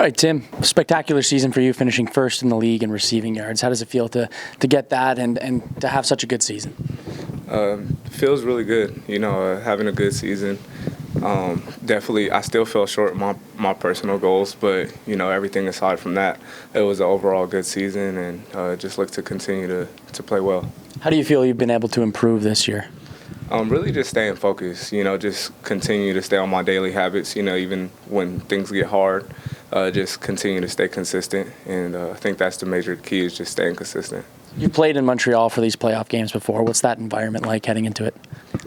All right, Tim, spectacular season for you, finishing first in the league in receiving yards. How does it feel to get that and to have such a good season? Feels really good, having a good season. Definitely, I still fell short of my personal goals, but, everything aside from that, it was an overall good season, and just look to continue to play well. How do you feel you've been able to improve this year? Really just staying focused, just continue to stay on my daily habits, even when things get hard, just continue to stay consistent, and I think that's the major key is just staying consistent. You played in Montreal for these playoff games before. What's that environment like heading into it?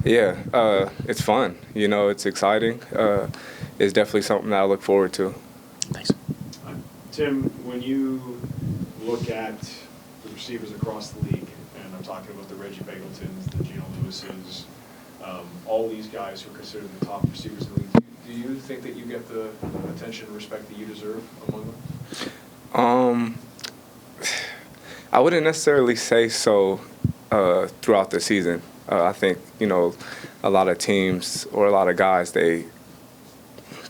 Yeah, it's fun. It's exciting. It's definitely something that I look forward to. Thanks. Tim, when you look at the receivers across the league, and I'm talking about the Reggie Begeltons, the Geno Lewises, all these guys who are considered the top receivers in the league, do you think that you get the attention and respect that you deserve among them? I wouldn't necessarily say so throughout the season. I think, a lot of teams or a lot of guys, they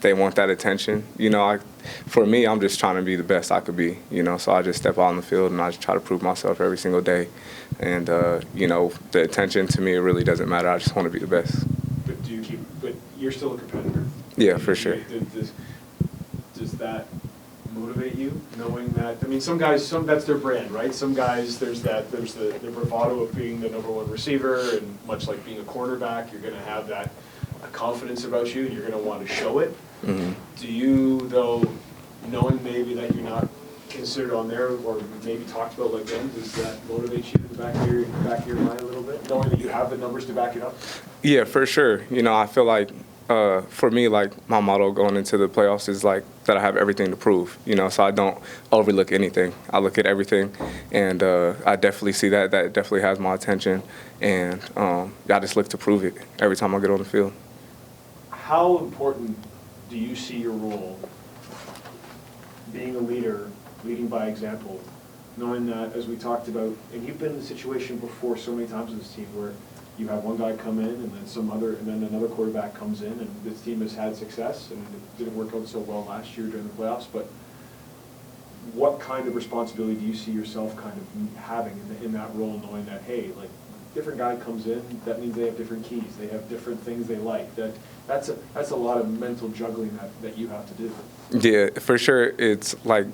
want that attention. For me, I'm just trying to be the best I could be, so I just step out on the field and I just try to prove myself every single day. And, the attention to me, it really doesn't matter. I just want to be the best. But you're still a competitor. Yeah, for sure. Does that motivate you, knowing that? I mean, some guys, that's their brand, right? Some guys, there's the bravado of being the number one receiver, and much like being a cornerback, you're going to have that confidence about you, and you're going to want to show it. Mm-hmm. Do you, though, knowing maybe that you're not considered on there, or maybe talked about like them, does that motivate you in the back of your mind a little bit, knowing that you have the numbers to back it up? Yeah, for sure. I feel like for me, like my motto going into the playoffs is like that I have everything to prove, so I don't overlook anything. I look at everything, and I definitely see that definitely has my attention, and I just look to prove it every time I get on the field. How important do you see your role being a leader, leading by example, knowing that, as we talked about, and you've been in the situation before so many times with this team where you have one guy come in and then another quarterback comes in, and this team has had success, and it didn't work out so well last year during the playoffs, but what kind of responsibility do you see yourself kind of having in that role, knowing that, hey, like, different guy comes in, that means they have different keys, they have different things they like, that's a lot of mental juggling that you have to do. Yeah, for sure. It's like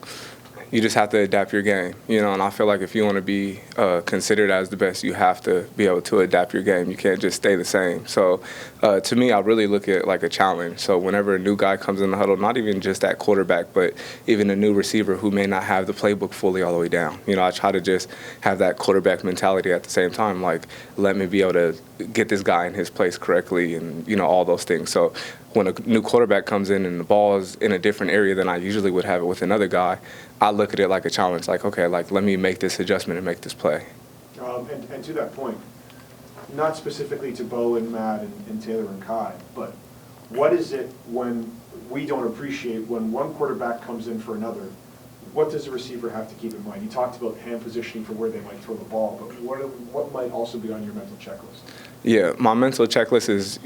you just have to adapt your game, and I feel like if you want to be considered as the best, you have to be able to adapt your game. You can't just stay the same. So to me, I really look at like a challenge. So whenever a new guy comes in the huddle, not even just that quarterback, but even a new receiver who may not have the playbook fully all the way down, I try to just have that quarterback mentality at the same time, like let me be able to get this guy in his place correctly and, all those things. So when a new quarterback comes in and the ball is in a different area than I usually would have it with another guy, I look at it like a challenge, like, okay, like let me make this adjustment and make this play. And to that point, not specifically to Bo and Matt and Taylor and Kai, but what is it when we don't appreciate when one quarterback comes in for another? What does the receiver have to keep in mind? You talked about hand positioning for where they might throw the ball, but what might also be on your mental checklist? Yeah, my mental checklist is,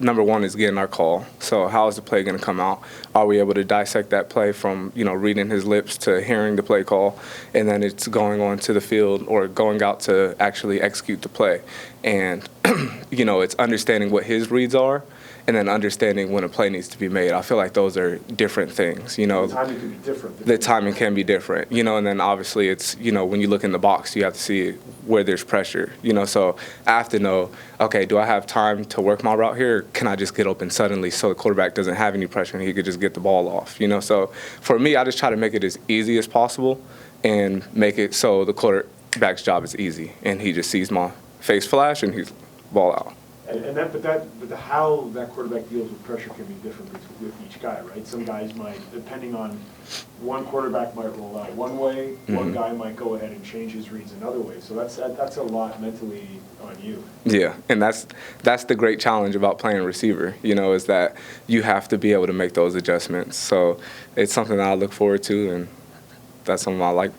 number one is getting our call. So how is the play going to come out? Are we able to dissect that play from, reading his lips to hearing the play call? And then it's going on to the field or going out to actually execute the play. And, it's understanding what his reads are and then understanding when a play needs to be made. I feel like those are different things, The timing can be different. The timing can be different, and then obviously it's, when you look in the box, you have to see where there's pressure, so I have to know, okay, do I have time to work my route here, or can I just get open suddenly so the quarterback doesn't have any pressure and he could just get the ball off, So for me, I just try to make it as easy as possible and make it so the quarterback's job is easy and he just sees my face flash and he's ball out. But how that quarterback deals with pressure can be different with each guy, right? Some guys might, depending on, one quarterback might roll out one way, one guy might go ahead and change his reads another way. So that's a lot mentally on you. Yeah, and that's the great challenge about playing receiver, is that you have to be able to make those adjustments. So it's something that I look forward to, and that's something I like.